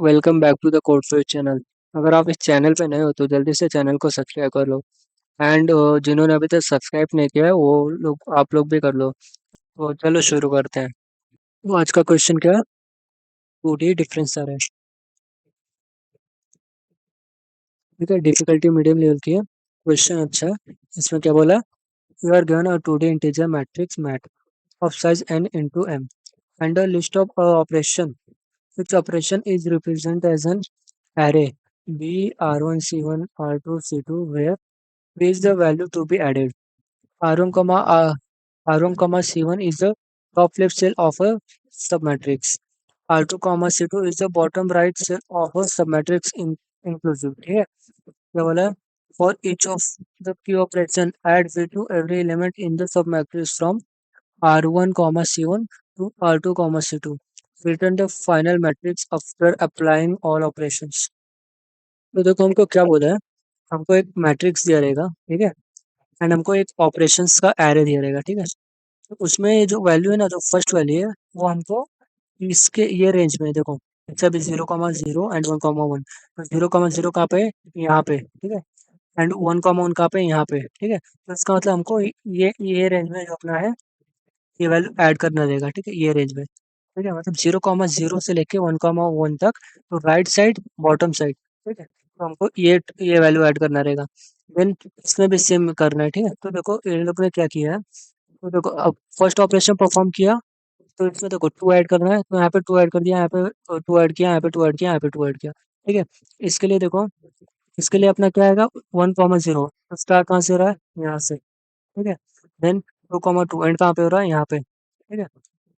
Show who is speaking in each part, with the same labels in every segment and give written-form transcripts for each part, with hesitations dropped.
Speaker 1: Welcome back to the Code Fuse channel. अगर आप इस चैनल पे नए हो तो जल्दी से चैनल को सब्सक्राइब कर लो। एंड जिन्होंने अभी तक सब्सक्राइब नहीं किया है वो लोग आप लोग भी कर लो। तो चलो शुरू करते हैं। तो आज का क्वेश्चन क्या है? 2D डिफरेंस आ रहा है। ठीक है, डिफिकल्टी मीडियम लेवल की है। क्वेश्चन अच्छा है। इसमें क्या बोला? You are given a 2D integer matrix mat of size n into m and a list of operation which operation is represented as an array b r1 c1 r2 c2 where b is the value to be added. R1, R1, C1 is the top left cell of a submatrix. R2, C2 is the bottom right cell of a submatrix inclusive. ठीक है, क्या बोला है? For each of the key operation, add V to every element in the submatrix from R1, C1 to R2, C2. Return the final matrix after applying all operations. तो देखो हमको क्या बोला है? हमको एक मैट्रिक्स दिया रहेगा, ठीक है, एंड हमको एक ऑपरेशंस का एरे दिया रहेगा, ठीक है। तो उसमें जो वैल्यू है ना, जो फर्स्ट वैल्यू है वो हमको इसके ये रेंज में देखो, अच्छा भी 0,0 एंड 1,1। तो 0,0 कहाँ पे है? यहाँ पे, ठीक है। एंड 1,1 कहाँ पे है? यहाँ पे, ठीक है। तो इसका मतलब हमको ये रेंज में जो अपना है ये वैल्यू ऐड करना रहेगा, ठीक है, ये रेंज में, ठीक है। मतलब 0,0 से लेके 1,1 तक, तो राइट साइड बॉटम साइड, ठीक है। तो हमको ये वैल्यू ऐड करना रहेगा। देन इसमें भी सेम करना है, ठीक है। तो देखो इन लोग ने क्या किया है, तो देखो अब फर्स्ट ऑपरेशन परफॉर्म किया, तो इसमें देखो 2 ऐड करना है, तो यहाँ पे 2 ऐड कर दिया, यहाँ पे 2 ऐड किया, यहाँ पे 2 ऐड किया, यहाँ पे 2 ऐड किया, ठीक है। इसके लिए देखो, इसके लिए अपना क्या आएगा? 1,0, तो स्टार्ट कहाँ से हो रहा है? यहाँ से, ठीक है। देन 2,2 एंड कहाँ पे हो रहा है? यहाँ पे, ठीक है।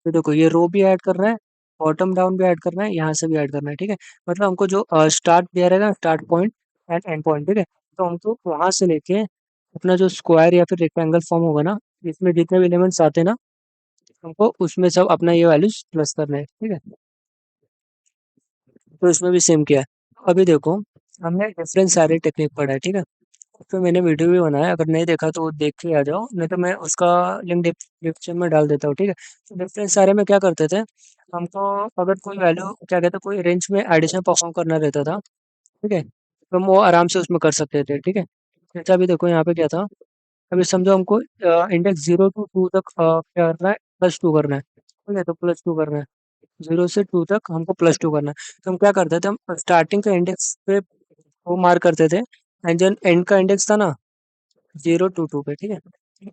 Speaker 1: तो देखो ये रो भी ऐड करना है, बॉटम डाउन भी ऐड करना है, यहाँ से भी ऐड करना है, ठीक है। मतलब हमको जो स्टार्ट दिया रहेगा, start point and and point, ठीक है। तो हमको वहां से लेके अपना जो स्क्वायर या फिर रेक्टेंगल फॉर्म होगा ना, इसमें जितने भी एलिमेंट्स आते हैं ना, हमको उसमें सब अपना ये वैल्यूज प्लस करना है, ठीक है। तो इसमें भी सेम किया है। अभी देखो, हमने डिफरेंस सारे टेक्निक पढ़ा है, ठीक है। तो मैंने वीडियो भी बनाया, अगर नहीं देखा तो देख के आ जाओ, नहीं तो मैं उसका लिंक डिस्क्रिप्शन में डाल देता हूँ, ठीक है। तो डिफरेंस सारे में क्या करते थे, हमको अगर कोई वैल्यू क्या कहते हैं, कोई रेंज में एडिशन परफॉर्म करना रहता था, ठीक है, तो हम वो आराम से उसमें कर सकते थे, ठीक है। जैसे अभी देखो यहाँ पे क्या था, अभी समझो हमको इंडेक्स 0 to 2 तक क्या करना है? +2 करना है, ठीक है। तो +2 करना है, 0 से 2 तक हमको +2 करना है। तो हम क्या करते थे, हम स्टार्टिंग का इंडेक्स पे वो मार्क करते थे, एंड जो एंड का इंडेक्स था ना, 0 to 2 पे, ठीक है।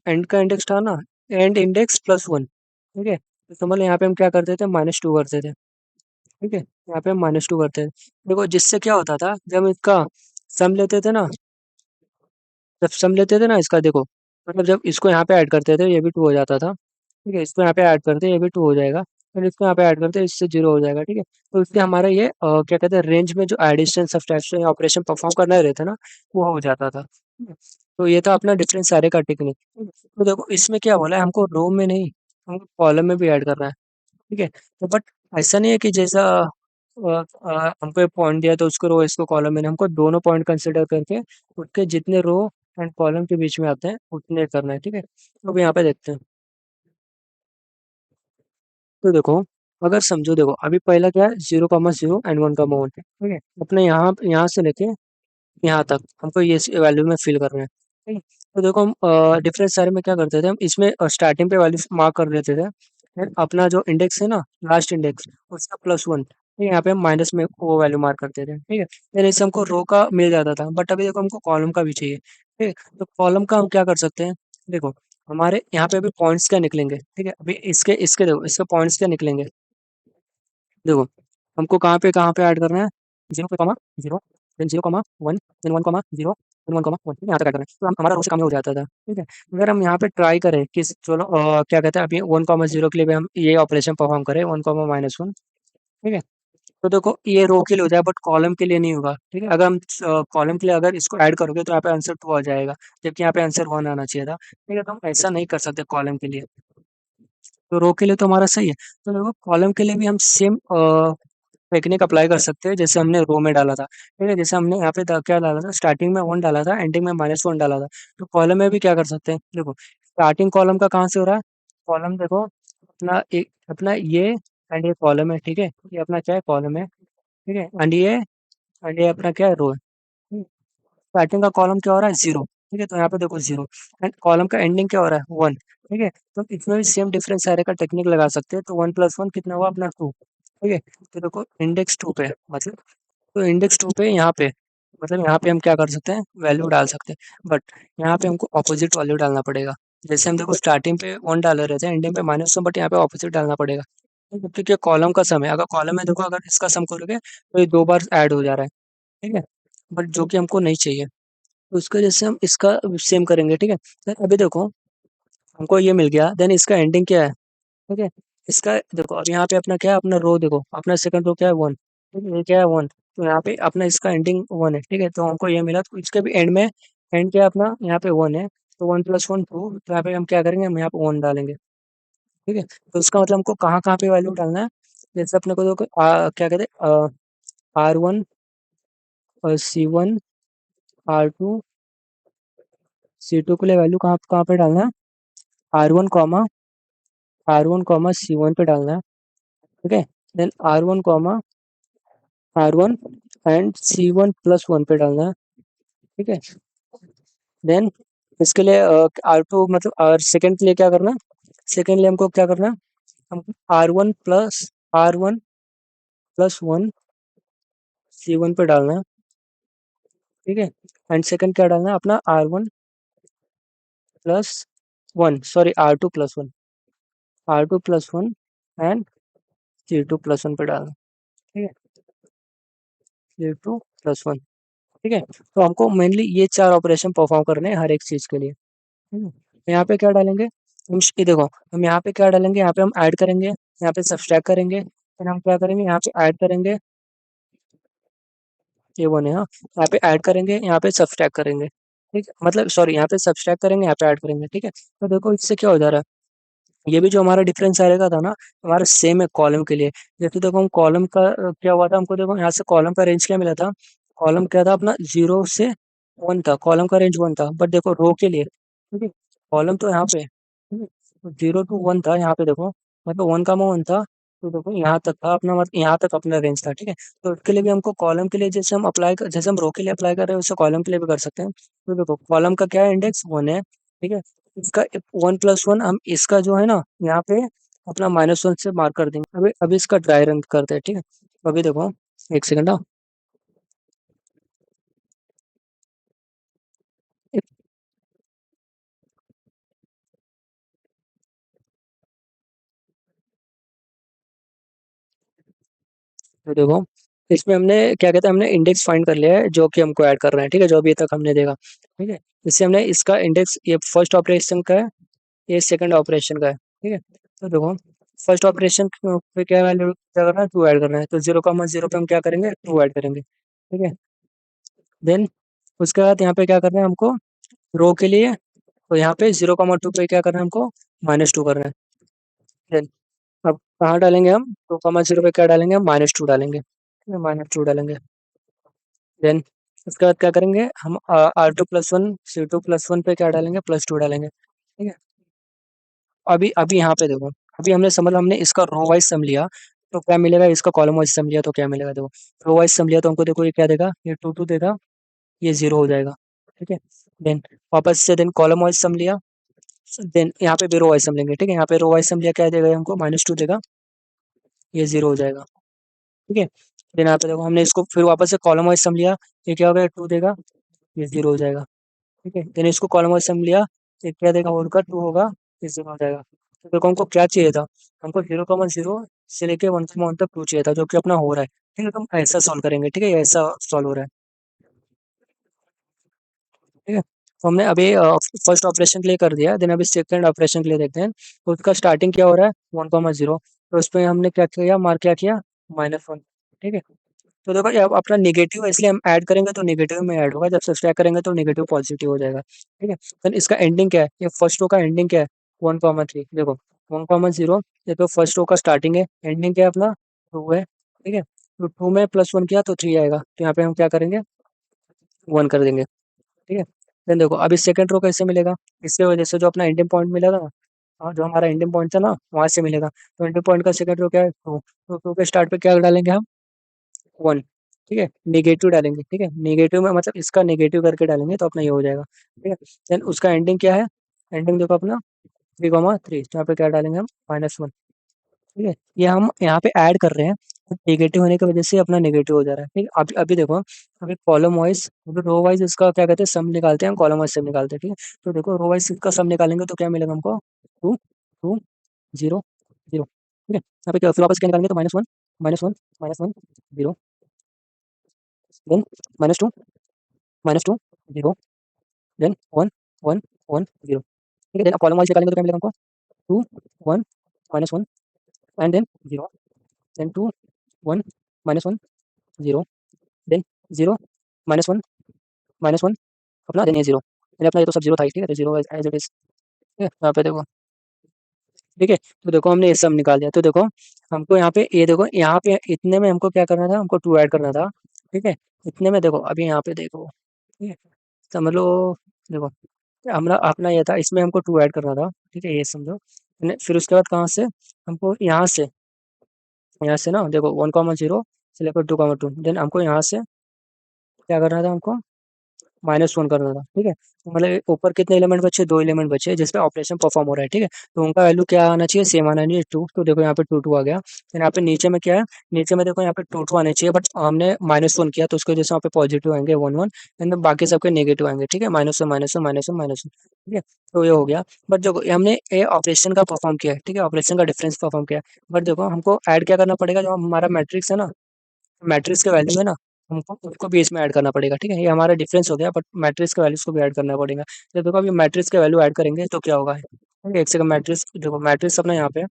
Speaker 1: एंड का इंडेक्स था ना, एंड इंडेक्स +1, ठीक है। तो मतलब यहाँ पे हम क्या करते थे? -2 करते थे, ठीक है। यहाँ पे हम -2 करते थे। देखो जिससे क्या होता था, जब हम इसका सम लेते थे ना, जब सम लेते थे ना इसका, देखो मतलब जब इसको यहाँ पे ऐड करते थे ये भी 2 हो जाता था, ठीक है। इसको यहाँ पे ऐड करते ये भी 2 हो जाएगा, फिर इसको यहाँ पे ऐड करते इससे 0 हो जाएगा, ठीक है। तो इससे हमारा ये क्या कहते हैं, रेंज में जो एडिशन सब्ट्रैक्शन या ऑपरेशन परफॉर्म करना रहता है ना, वो हो जाता था, ठीक है। तो ये था अपना डिफरेंस सारे का टेक्निक, ठीक है। तो देखो इसमें क्या बोला है, हमको रो में नहीं, हमको कॉलम में भी ऐड करना है, ठीक है। तो बट ऐसा नहीं है कि जैसा हमको एक पॉइंट दिया तो उसको रो इसको कॉलम में नहीं, हमको दोनों पॉइंट कंसिडर करके उसके जितने रो एंड कॉलम के बीच में आते हैं उतने करना है, ठीक है। तो अब यहाँ पे देखते हैं। तो देखो, अगर समझो, देखो अभी पहला क्या है? 0,0 एंड 1,1, ठीक है। अपने यहाँ यहाँ से लेके यहाँ तक हमको ये वैल्यू में फिल करना है, ठीक है। तो देखो हम डिफरेंस सारे में क्या करते थे, हम इसमें स्टार्टिंग पे वैल्यू मार्क कर देते थे, फिर अपना जो इंडेक्स है ना, लास्ट इंडेक्स, उसका +1, ठीक है, यहाँ पे हम माइनस में वो वैल्यू मार्क करते थे, ठीक है। फिर इससे हमको रो का मिल जाता था, बट अभी देखो हमको कॉलम का भी चाहिए, ठीक है। तो कॉलम का हम क्या कर सकते हैं? देखो हमारे यहाँ पे अभी पॉइंट्स क्या निकलेंगे, ठीक है। अभी इसके इसके देखो, इसके पॉइंट्स क्या निकलेंगे, देखो हमको कहाँ पे ऐड करना है? 0 पे, 0, देन 0,1, देन 1,0, देन 1,1, ठीक है, यहाँ तक ऐड करना है। तो हमारा रो से कम हो जाता था, ठीक है। अगर हम यहाँ पे ट्राई करें कि चलो क्या कहते हैं, अभी 1,0 के लिए भी हम ये ऑपरेशन परफॉर्म करें, 1,-1, ठीक है। तो देखो ये रो के लिए हो जाए, बट कॉलम के लिए नहीं होगा, ठीक है। अगर हम कॉलम के लिए अगर इसको ऐड करोगे तो यहाँ पे आंसर 2 आ जाएगा, जबकि यहाँ पे आंसर 1 आना चाहिए था, ठीक है। तो हम ऐसा नहीं कर सकते कॉलम के लिए, तो रो के लिए तो हमारा सही है। तो देखो कॉलम के लिए भी हम सेम टेक्निक अप्लाई कर सकते हैं जैसे हमने रो में डाला था, ठीक है। जैसे हमने यहाँ पे क्या डाला था, स्टार्टिंग में 1 डाला था, एंडिंग में -1 डाला था। तो कॉलम में भी क्या कर सकते हैं, देखो स्टार्टिंग कॉलम का कहाँ से हो रहा है? कॉलम देखो अपना एक, अपना ये एंड ये कॉलम है, ठीक है। ये अपना क्या है? कॉलम है। ठीक है, एंड ये अपना क्या है, रो है। स्टार्टिंग का कॉलम क्या हो रहा है, जीरो। ठीक है, तो यहाँ पे देखो जीरो, एंड कॉलम का एंडिंग क्या हो रहा है, वन। ठीक है, तो इसमें भी सेम डिफरेंस एरे का टेक्निक लगा सकते हैं, तो वन प्लस वन कितना हुआ अपना, टू। ठीक है, तो देखो इंडेक्स टू पे मतलब, तो इंडेक्स टू पे यहाँ पे मतलब यहाँ पे हम क्या कर सकते हैं, वैल्यू डाल सकते हैं, बट यहाँ पे हमको ऑपोजिट वैल्यू डालना पड़ेगा। जैसे हम देखो स्टार्टिंग पे वन डाल रहे थे, एंडिंग पे माइनस वन, बट यहाँ पे ऑपोजिट डालना पड़ेगा। ठीक है, क्योंकि कॉलम का सम है, अगर कॉलम में देखो अगर इसका सम करोगे तो ये दो बार ऐड हो जा रहा है। ठीक है, बट जो कि हमको नहीं चाहिए, तो उसके वजह से हम इसका सेम करेंगे। ठीक है, तो अभी देखो हमको ये मिल गया, देन इसका एंडिंग क्या है। ठीक है, इसका देखो अब यहाँ पे अपना क्या है, अपना रो देखो, अपना सेकंड रो क्या है, वन। ठीक है, ये क्या है, वन। तो यहाँ पे अपना इसका एंडिंग वन है। ठीक है, तो हमको ये मिला, तो इसके भी एंड में एंड क्या है अपना, यहाँ पे वन है, तो वन प्लस वन टू, तो यहाँ पे हम क्या करेंगे, हम यहाँ पे वन डालेंगे। ठीक है, तो उसका मतलब हमको कहाँ कहाँ पे वैल्यू डालना है। जैसे अपने को देखो क्या कहते हैं, R one, C one, R two, C two के लिए वैल्यू कहाँ कहाँ पे डालना है, R one comma C one पे डालना है। ठीक है, then R one and C one plus one पे डालना है। ठीक है, देन इसके लिए आर टू मतलब सेकंड के लिए क्या करना है, सेकंड लिए हमको क्या करना है, हमको R one plus one C one पे डालना है। ठीक है, एंड सेकंड क्या डालना है अपना, R two plus one and C two plus one पे डालना है। ठीक है, सी टू प्लस वन। ठीक है, तो हमको मेनली ये चार ऑपरेशन परफॉर्म करने हैं हर एक चीज के लिए। तो यहाँ पे क्या डालेंगे, ये देखो हम यहाँ पे क्या डालेंगे, यहाँ पे हम ऐड करेंगे, यहाँ पे सब्सट्रैक्ट करेंगे, फिर हम क्या करेंगे, यहाँ पे ऐड करेंगे, ये वन है हाँ, यहाँ पे ऐड करेंगे, यहाँ पे सब्सट्रैक्ट करेंगे। ठीक है, मतलब सॉरी, यहाँ पे सब्सट्रैक्ट करेंगे, यहाँ पे ऐड करेंगे। ठीक है, तो देखो इससे क्या हो जा रहा है, ये भी जो हमारा डिफरेंस आएगा था ना, हमारा सेम है कॉलम के लिए। जैसे देखो हम कॉलम का क्या हुआ था, हमको देखो यहाँ से कॉलम का रेंज क्या मिला था, कॉलम क्या था अपना, जीरो से वन था, कॉलम का रेंज वन था, बट देखो रो के लिए, ठीक है, कॉलम तो यहाँ पे, ठीक है, तो जीरो टू वन था यहाँ पे देखो, मतलब वन का वन था, तो देखो यहाँ तक था अपना, मतलब यहाँ तक अपना रेंज था। ठीक है, तो इसके लिए भी हमको कॉलम के लिए जैसे हम अप्लाई कर, जैसे हम रो के लिए अप्लाई कर रहे हैं वैसे कॉलम के लिए भी कर सकते हैं। तो देखो कॉलम का क्या है, इंडेक्स वन है। ठीक है, इसका वन प्लस वन, हम इसका जो है ना यहाँ पे अपना माइनस वन से मार्क कर देंगे। अभी अभी इसका ड्राई रन करते हैं। ठीक है, तो अभी देखो एक सेकंड। हाँ, तो देखो इसमें हमने क्या कहते हैं, हमने इंडेक्स फाइंड कर लिया है जो कि हमको ऐड कर रहे हैं। ठीक है, जो अभी तक हमने देखा। ठीक है, इससे हमने इसका इंडेक्स, ये फर्स्ट ऑपरेशन का है, ये सेकंड ऑपरेशन का है। ठीक है, तो देखो फर्स्ट ऑपरेशन पे क्या वैल्यू क्या करना है, टू ऐड करना है, तो जीरो का जीरो पे हम क्या करेंगे, टू ऐड करेंगे। ठीक है, देन उसके बाद यहाँ पे क्या करना है हमको, रो के लिए, तो यहाँ पे जीरो कॉमा टू पे क्या करना है हमको, माइनस टू करना है। देन अब कहाँ डालेंगे हम, टू कॉमा जीरो पे क्या डालेंगे, हम माइनस टू डालेंगे। ठीक है, माइनस टू डालेंगे। देन उसके बाद क्या करेंगे हम, R two plus one C two plus one पे क्या डालेंगे, प्लस टू डालेंगे। ठीक है, अभी अभी यहाँ पे देखो, अभी हमने समझ, हमने इसका रो वाइज सम लिया, तो क्या मिलेगा, इसका कॉलम वाइज सम लिया तो क्या मिलेगा, देखो रो वाइज सम लिया तो हमको देखो ये क्या देगा, ये टू टू देगा, ये जीरो हो जाएगा। ठीक है, देन वापस से देन कॉलम वाइज सम लिया, देन यहाँ पे भी रो वाइज सम लेंगे। ठीक है, यहाँ पे रो वाइज सम लिया, क्या देगा ये हमको, माइनस टू देगा, ये जीरो हो जाएगा। ठीक है, देन यहाँ पे देखो हमने इसको फिर वापस से कॉलम वाइज सम लिया, ये क्या होगा, टू देगा, ये जीरो हो जाएगा। ठीक है, देन इसको कॉलम वाइज सम लिया, ये क्या देगा, होगा टू होगा, ये जीरो हो जाएगा। तो देखो हमको क्या चाहिए था, हमको जीरो कॉमा जीरो से लेके वन कॉमा वन तक टू चाहिए था, जो कि अपना हो रहा है। ठीक है, तो हम ऐसा सॉल्व करेंगे। ठीक है, ये ऐसा सॉल्व हो रहा है। ठीक है, तो हमने अभी फर्स्ट ऑपरेशन के लिए कर दिया, देन अभी सेकंड ऑपरेशन के लिए देखते हैं। तो उसका स्टार्टिंग क्या हो रहा है, वन कॉमा जीरो, तो उस पर हमने क्या किया, मार्क क्या किया, माइनस वन। ठीक है, तो देखो ये अब अपना नेगेटिव है, इसलिए हम ऐड करेंगे तो नेगेटिव में ऐड होगा, जब सब्सट्रैक्ट करेंगे तो नेगेटिव पॉजिटिव हो जाएगा। ठीक है, तो इसका एंडिंग क्या है, ये फर्स्ट रो का एंडिंग क्या है, वन कॉमा थ्री। देखो वन कॉमा जीरो, ये तो फर्स्ट रो का स्टार्टिंग है, एंडिंग क्या है अपना, टू है। ठीक है, तो टू में प्लस वन किया तो थ्री आएगा, तो यहाँ पे हम क्या करेंगे, वन कर देंगे। ठीक है, देन देखो अभी सेकंड रो कैसे मिलेगा, इसके वजह से जो अपना एंडिंग पॉइंट मिला था ना, हाँ जो हमारा एंडिंग पॉइंट था ना, वहां से मिलेगा। तो एंडिंग पॉइंट का सेकंड रो क्या है, टू, तो टू के स्टार्ट पे क्या डालेंगे हम, वन। ठीक है, नेगेटिव डालेंगे, ठीक है, नेगेटिव में मतलब इसका नेगेटिव करके डालेंगे तो अपना ये हो जाएगा। ठीक है, देन उसका एंडिंग क्या है? एंडिंग देखो अपना 3,3, तो यहाँ पे क्या डालेंगे हम? -1। ठीक है, ये हम यहाँ पे ऐड कर रहे हैं, नेगेटिव होने की वजह से अपना नेगेटिव हो जा रहा है। ठीक है, अभी अभी देखो, अभी कॉलम वाइज, रो वाइज इसका क्या कहते हैं, सम निकालते हैं हम, कॉलम वाइज सम निकालते हैं। ठीक है, तो देखो रो वाइज इसका सम निकालेंगे तो क्या मिलेगा हमको? 2, 2, 0, 0। ठीक है, यहाँ पे क्या फिर वापस क्या निकालेंगे तो -1, -1, -1, 0, देन -2, -2, 0, देन 1, 1, 1, 0। ठीक है, देन अब कॉलम वाइज निकालेंगे तो क्या मिलेगा हमको? 2, 1, -1 एंड देन 0, देन 2, 1, -1, 0, देन 0, -1, -1 अपना, देन ये 0, देन अपना ये तो सब 0 था ही। ठीक है, तो 0 एज इट इज। ठीक है, यहाँ पे देखो। ठीक है, तो देखो हमने ये सब निकाल दिया, तो देखो हमको यहाँ पे, ये देखो यहाँ पे इतने में हमको क्या करना था? हमको 2 ऐड करना था। ठीक है, इतने में देखो अभी यहाँ पे देखो। ठीक है, समझ लो, देखो हमारा अपना ये था, इसमें हमको 2 ऐड करना था। ठीक है, ये समझो। फिर उसके बाद कहाँ से? हमको यहाँ से ना देखो 1,0 से लेकर 2,2, देन हमको यहाँ से क्या करना था? हमको -1 करना था। ठीक है, तो मतलब ऊपर कितने एलिमेंट बचे? 2 एलिमेंट बचे जिसपे ऑपरेशन परफॉर्म हो रहा है। ठीक है, तो उनका वैल्यू क्या आना चाहिए? सेम आना चाहिए, 2। तो देखो यहाँ पे 2 आ गया। फिर यहाँ पे नीचे में क्या है? नीचे में देखो यहाँ पे 2 आने चाहिए, बट हमने -1 किया तो उसकी वजह से वहाँ पे पॉजिटिव आएंगे 1, 1, एंड बाकी सबके नेगेटिव आएंगे। ठीक है, -1, -1, -1, -1। ठीक है, तो ये हो गया। बट जो हमने ये ऑपरेशन का परफॉर्म किया है, ठीक है, ऑपरेशन का डिफरेंस परफॉर्म किया है, बट देखो हमको ऐड क्या करना पड़ेगा? जो हमारा मैट्रिक्स है ना, मैट्रिक्स के वैल्यू है ना, हमको उसको भी इसमें ऐड करना पड़ेगा। ठीक है, ये हमारा डिफरेंस हो गया, बट मैट्रिक्स के वैल्यूज को भी ऐड करना पड़ेगा। तो देखो अभी मैट्रिक्स के वैल्यू ऐड करेंगे तो क्या होगा? ठीक है, एक सेकंड, मैट्रिक्स देखो, मैट्रिक्स अपना यहाँ पे है,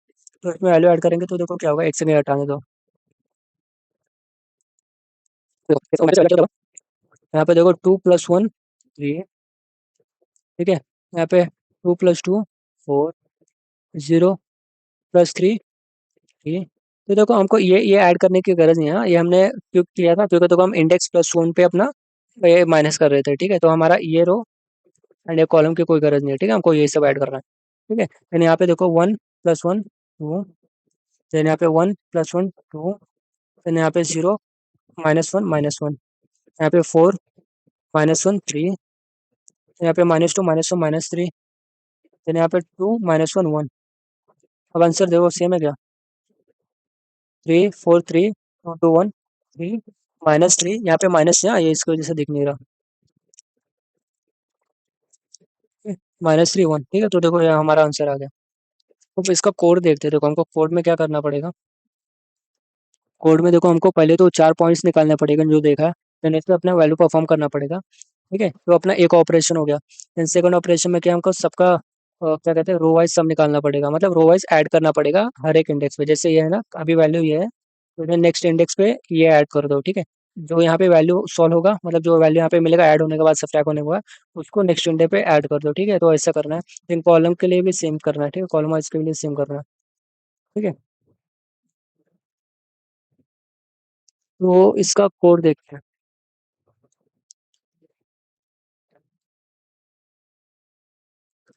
Speaker 1: तो इसमें वैल्यू ऐड करेंगे तो देखो क्या होगा? एक सेकंड हटाने दो। देखो, मैट्रिक्स वैल्यू क्या होगा? यहाँ पे देखो 2 + 1 3। ठीक है, यहाँ पे 2 + 2 4, 0 + 3 3। तो देखो हमको ये ऐड करने की गरज नहीं है। हाँ, ये हमने क्यों किया था? क्योंकि देखो हम इंडेक्स +1 पे अपना ये माइनस कर रहे थे। ठीक है, तो हमारा ये रो एंड ये कॉलम की कोई गरज नहीं है। ठीक है, हमको ये सब ऐड करना है। ठीक है, देन यहाँ पे देखो 1 + 1 2, देन यहाँ पे 1 + 1 2, देन यहाँ पे 0 -1 -1, यहाँ पे 4 -1 3, यहाँ पे -2 -1 -3, देन यहाँ पे 2 -1 1। अब आंसर देखो सेम है क्या? 3 4 3 2 2 1 3 -3, यहाँ पे माइनस है, ये इसकी वजह से दिख नहीं रहा। -3 1। ठीक है, तो देखो ये हमारा आंसर आ गया। तो इसका कोड देखते हैं। देखो हमको कोड में क्या करना पड़ेगा? कोड में देखो हमको पहले तो 4 पॉइंट्स निकालने पड़ेगा जो देखा है, देन इसमें अपना वैल्यू परफॉर्म करना पड़ेगा। ठीक है, तो अपना एक ऑपरेशन हो गया। देन सेकंड ऑपरेशन में क्या हमको सबका क्या कहते हैं, रो वाइज सम निकालना पड़ेगा, मतलब रो वाइज ऐड करना पड़ेगा हर एक इंडेक्स पे। जैसे ये है ना, अभी वैल्यू ये है, तो नेक्स्ट इंडेक्स पे ये ऐड कर दो। ठीक है, जो यहाँ पे वैल्यू सॉल्व होगा, मतलब जो वैल्यू यहाँ पे मिलेगा ऐड होने के बाद, सब्ट्रैक्ट होने के बाद, उसको नेक्स्ट इंडेक्स पे ऐड कर दो। ठीक है, तो ऐसा करना है। इन कॉलम के लिए भी सेम करना है। ठीक है, कॉलम वाइज के लिए सेम करना है। ठीक है, तो इसका कोड देखते हैं।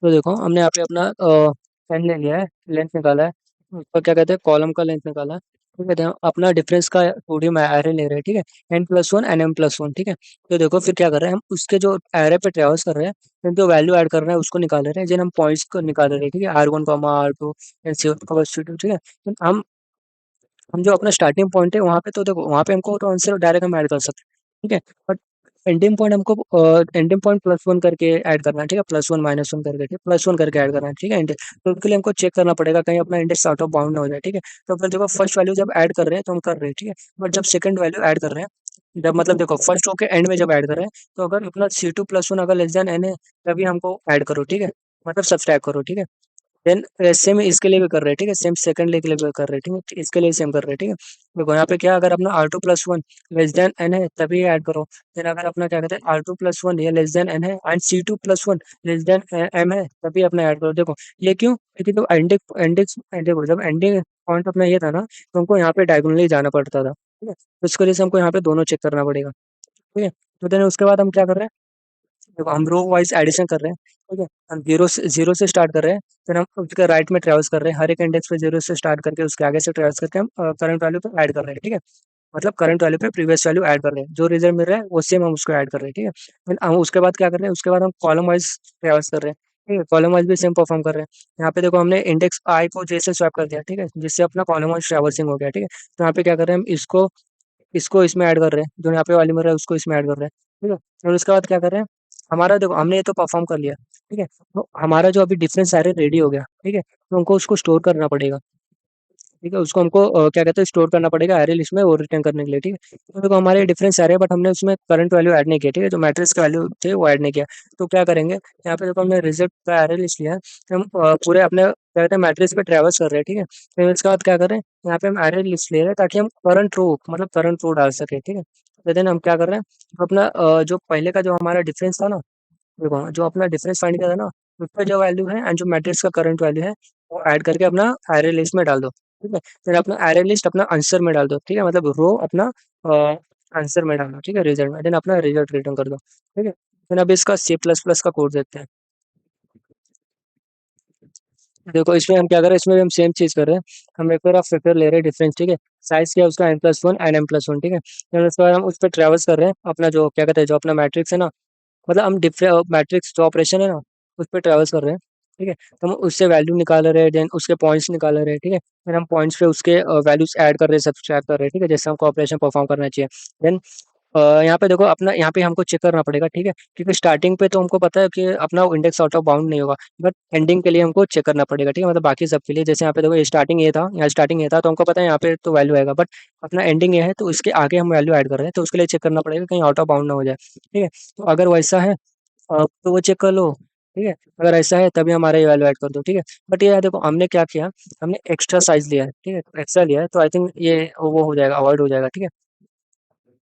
Speaker 1: तो देखो हमने यहाँ पे अपना पेन ले लिया है, लेंथ निकाला है, उसका क्या कहते हैं, कॉलम का लेंथ निकाला है। ठीक है, तो हम अपना डिफरेंस का 2D में एरे ले रहे हैं। ठीक है, n+1 nm+1। ठीक है, तो देखो फिर क्या कर रहे हैं हम? उसके जो एरे पे ट्रेवर्स कर रहे हैं, फिर जो वैल्यू ऐड कर रहे हैं उसको निकाल रहे हैं, जिन हम पॉइंट्स को निकाल रहे हैं। ठीक है, R1 R2 C1 C2। ठीक है, तो हम जो अपना स्टार्टिंग पॉइंट है वहाँ पे, तो देखो वहाँ पे हमको तो आंसर डायरेक्ट हम ऐड कर सकते हैं। ठीक है, बट एंडिंग पॉइंट हमको एंडिंग पॉइंट +1 करके ऐड करना है। ठीक है, +1 -1 करके, ठीक, +1 करके ऐड करना है। ठीक है, तो उसके लिए हमको चेक करना पड़ेगा कहीं अपना इंडेक्स आउट ऑफ बाउंड ना हो जाए। ठीक है, तो फिर देखो फर्स्ट वैल्यू जब ऐड कर रहे हैं तो हम कर रहे हैं। ठीक है, बट जब सेकंड वैल्यू ऐड कर रहे हैं, जब मतलब देखो फर्स्ट रो के एंड में जब ऐड कर रहे हैं, तो अगर अपना C2 + 1 अगर लेस देन n है, तभी हमको ऐड करो। ठीक है, मतलब सब्सट्रैक्ट करो। ठीक है, देन सेम इसके लिए भी कर रहे हैं। ठीक है, सेम सेकंड के लिए भी कर रहे हैं। ठीक है, इसके लिए सेम कर रहे हैं। ठीक है, देखो यहाँ पे क्या, अगर अपना R2 + 1 लेस देन n है तभी ऐड करो। देन अगर अपना क्या कहते हैं, R2 + 1 ये लेस देन n है and C2 + 1 less than m है, तभी अपना ऐड करो। देखो ये क्यों? क्योंकि तो एंडिंग एंडिंग देखो, जब एंडिंग पॉइंट अपना ये था ना, तो हमको यहाँ पे डायगोनली जाना पड़ता था। ठीक है, तो इसके वजह से हमको यहाँ पे दोनों चेक करना पड़ेगा। ठीक है, तो देन उसके बाद हम क्या कर रहे हैं? देखो हम रो वाइज एडिशन कर रहे हैं। ठीक है, हम जीरो से स्टार्ट कर रहे हैं, फिर हम उसके राइट में ट्रेवल्स कर रहे हैं, हर एक इंडेक्स पे जीरो से स्टार्ट करके उसके आगे से ट्रेवल्स करके हम करंट वैल्यू पे ऐड कर रहे हैं। ठीक है, मतलब करंट वैल्यू पे प्रीवियस वैल्यू ऐड कर रहे हैं, जो रिजल्ट मिल रहा है वो सेम हम उसको ऐड कर रहे हैं, ठीक है। फिर हम उसके बाद क्या कर रहे हैं, उसके बाद हम कॉलम वाइज ट्रेवर्स कर रहे हैं, ठीक है, कॉलम वाइज भी सेम परफॉर्म कर रहे हैं। यहाँ पे देखो हमने इंडेक्स आई को जे से स्वैप कर दिया, ठीक है, जिससे अपना कॉलम वाइज ट्रेवर्सिंग हो गया, ठीक है। तो यहाँ पे क्या कर रहे हैं, हम इसको इसको इसमें ऐड कर रहे हैं, जो यहाँ पे वैल्यू मिल रहा है उसको इसमें ऐड कर रहे हैं, ठीक है। और उसके बाद क्या कर रहे हैं, हमारा देखो हमने ये तो परफॉर्म कर लिया, ठीक है। तो हमारा जो अभी डिफरेंस सारे रेडी हो गया, ठीक है, तो हमको उसको स्टोर करना पड़ेगा, ठीक है। उसको हमको क्या कहते हैं, स्टोर करना पड़ेगा एरे लिस्ट में वो रिटर्न करने के लिए, ठीक है। तो देखो हमारे डिफरेंस आ रहे हैं, बट हमने उसमें करंट वैल्यू ऐड नहीं किया, ठीक है, जो मैट्रिक्स का वैल्यू थे वो ऐड नहीं किया। तो क्या करेंगे, यहाँ पे देखो हमने रिजल्ट का एरे लिस्ट लिया है, तो हम पूरे अपने क्या कहते हैं मैट्रिक्स पे ट्रेवर्स कर रहे हैं, ठीक है। फिर इसके बाद क्या कर रहे हैं, यहाँ पे हम एरे लिस्ट ले रहे हैं ताकि हम करंट रो मतलब करंट रो डाल सके, ठीक है। तो देन हम क्या कर रहे हैं, तो अपना जो पहले का जो हमारा डिफरेंस था ना, देखो जो अपना डिफरेंस फाइंड किया था ना, उसका जो वैल्यू है एंड जो मैट्रिक्स का करंट वैल्यू है वो ऐड करके अपना एरे लिस्ट में डाल दो, ठीक है। फिर अपना एरे लिस्ट अपना आंसर में डाल दो, ठीक है, मतलब रो अपना आंसर में डालना, ठीक है, रिजल्ट में, देन अपना रिजल्ट रिटर्न कर दो, ठीक है। फिर अब इसका सी प्लस प्लस का कोड देखते हैं। देखो इसमें हम क्या कर रहे हैं, इसमें भी हम सेम चीज कर रहे हैं। हम एक बार फैक्टर ले रहे हैं डिफरेंस, ठीक है। साइज क्या है उसका n+1 एंड m+1, ठीक है। फिर उसके बाद हम उस पर ट्रेवल्स कर रहे हैं अपना जो क्या कहते हैं जो अपना मैट्रिक्स है ना, मतलब हम डिफरेंट मैट्रिक्स जो ऑपरेशन है ना उस पर ट्रेवल्स कर रहे हैं, ठीक है। तो हम उससे वैल्यू निकाल रहे हैं, देन उसके पॉइंट्स निकाल रहे हैं, ठीक है। फिर हम पॉइंट्स पे उसके वैल्यूज ऐड कर रहे हैं, सब्सट्रैक्ट कर रहे हैं, ठीक है, जैसे हमको ऑपरेशन परफॉर्म करना चाहिए। देन यहाँ पे देखो अपना यहाँ पे हमको चेक करना पड़ेगा, ठीक है, क्योंकि स्टार्टिंग पे तो हमको पता है कि अपना इंडेक्स आउट ऑफ बाउंड नहीं होगा, बट एंडिंग के लिए हमको चेक करना पड़ेगा, ठीक है, मतलब बाकी सब के लिए। जैसे यहाँ पे देखो ये स्टार्टिंग ये था, यहाँ स्टार्टिंग ये था, तो हमको पता है यहाँ पे तो वैल्यू आएगा, बट अपना एंडिंग ये है तो इसके आगे हम वैल्यू ऐड कर रहे हैं, तो उसके लिए चेक करना पड़ेगा कहीं आउट ऑफ बाउंड ना हो जाए, ठीक है। तो अगर वैसा है तो वो चेक कर लो, ठीक है। अगर ऐसा है तभी हमारा ये वैल्यू ऐड कर दो, ठीक है। बट ये देखो हमने क्या किया, हमने एक्स्ट्रा साइज लिया है, ठीक है, एक्स्ट्रा लिया है, तो आई थिंक ये वो हो जाएगा, अवॉइड हो जाएगा, ठीक है।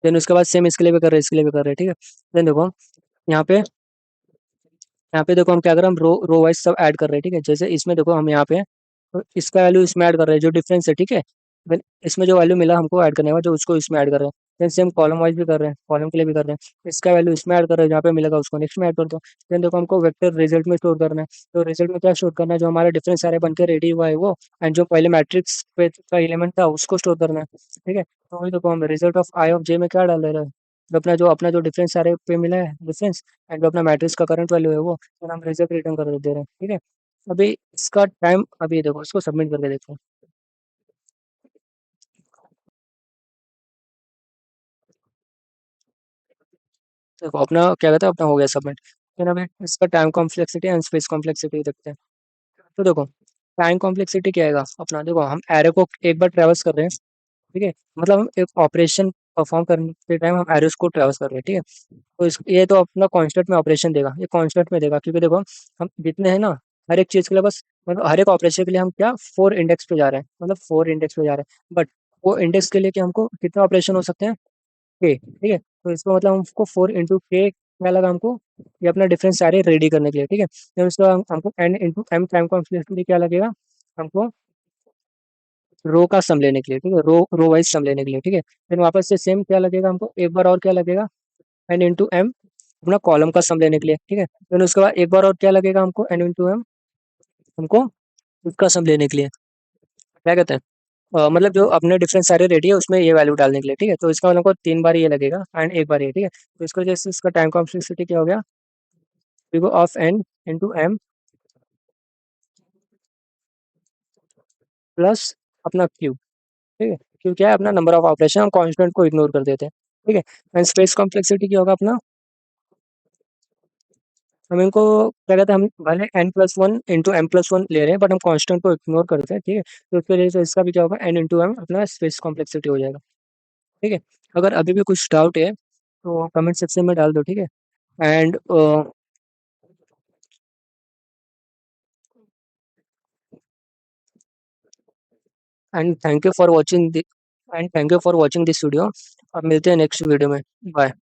Speaker 1: देन उसके बाद सेम इसके लिए भी कर रहे हैं, इसके लिए भी कर रहे हैं, ठीक है। देन देखो यहाँ पे यहाँ पे देखो हम क्या कर रहे हैं, हम रो वाइज सब ऐड कर रहे हैं, ठीक है। जैसे इसमें देखो हम यहाँ पे तो इसका वैल्यू इसमें ऐड कर रहे हैं जो डिफरेंस है, ठीक है। देन इसमें जो वैल्यू मिला हमको ऐड करने का जो उसको इसमें ऐड कर रहे हैं। देन सेम कॉलम वाइज भी कर रहे हैं, कॉलम के लिए भी कर रहे हैं, इसका वैल्यू इसमें ऐड कर रहे हैं, जहाँ पे मिलेगा उसको नेक्स्ट में ऐड कर दो। देन देखो हमको वेक्टर रिजल्ट में स्टोर करना है, तो रिजल्ट में क्या स्टोर करना है, जो हमारा डिफरेंस सारे बनकर रेडी हुआ है वो, एंड जो पहले मैट्रिक्स पे का एलिमेंट था उसको स्टोर करना है, ठीक है। तो वही देखो हम रिजल्ट ऑफ आई ऑफ जे में क्या डाल रहे हैं, अपना जो डिफरेंस सारे पे मिला है डिफरेंस, एंड जो अपना मैट्रिक्स का करंट वैल्यू है वो, फिर हम रिजल्ट रिटर्न कर दे रहे हैं, ठीक है। अभी इसका टाइम अभी देखो इसको सबमिट करके देखो। देखो अपना क्या कहता है, अपना हो गया सबमिट। फिर अभी इसका time complexity and space complexity देखते हैं। तो देखो टाइम कॉम्प्लेक्सिटी क्या आएगा अपना, देखो हम एरे को एक बार ट्रेवर्स कर रहे हैं, ठीक है, मतलब हम एक ऑपरेशन परफॉर्म करने के टाइम हम एरोस को ट्रेवर्स कर रहे हैं, ठीक है। तो ये तो अपना कांस्टेंट में ऑपरेशन देगा, ये कांस्टेंट में देगा, क्योंकि देखो हम जितने हैं ना हर एक चीज के लिए बस, मतलब हर एक ऑपरेशन के लिए हम क्या 4 इंडेक्स पे जा रहे हैं, मतलब 4 इंडेक्स पे जा रहे हैं, बट वो इंडेक्स के लिए कि हमको कितने ऑपरेशन हो सकते हैं, के, ठीक है। तो इसका मतलब हमको 4 इंटू के क्या लगा हमको, ये अपना डिफरेंस सारे रेडी करने के लिए, ठीक है। फिर उसका हमको n into m time complexity क्या लगेगा हमको, रो का सम लेने के लिए, ठीक है, रो वाइज सम लेने के लिए, ठीक है। फिर वापस से सेम क्या लगेगा हमको, एक बार और क्या लगेगा n इंटू m अपना कॉलम का सम लेने के लिए, ठीक है। फिर उसके बाद एक बार और क्या लगेगा हमको n इंटू m हमको उसका सम लेने के लिए, क्या कहते हैं मतलब जो अपने डिफरेंस सारे रेडी है उसमें ये वैल्यू डालने के लिए, ठीक है। तो इसका मतलब को 3 बार ये लगेगा एंड एक बार ये, ठीक है। तो इसको जैसे इसका टाइम कॉम्प्लेक्सिटी क्या हो गया, figure of n into m plus अपना क्यू, ठीक है। क्यू क्या है अपना नंबर ऑफ ऑपरेशन, हम कांस्टेंट को इग्नोर कर देते हैं, ठीक है। एंड स्पेस कॉम्प्लेक्सिटी क्या होगा अपना, हम इनको क्या कहते हैं, हम भले n+1 इंटू m+1 ले रहे हैं बट हम कांस्टेंट को इग्नोर करते हैं, ठीक है। तो उसके लिए इसका भी क्या होगा n इंटू m अपना स्पेस कॉम्प्लेक्सिटी हो जाएगा, ठीक है। अगर अभी भी कुछ डाउट है तो कमेंट सेक्शन में डाल दो, ठीक है। And and thank you for watching and thank you for watching this video. अब मिलते हैं नेक्स्ट वीडियो में। बाय।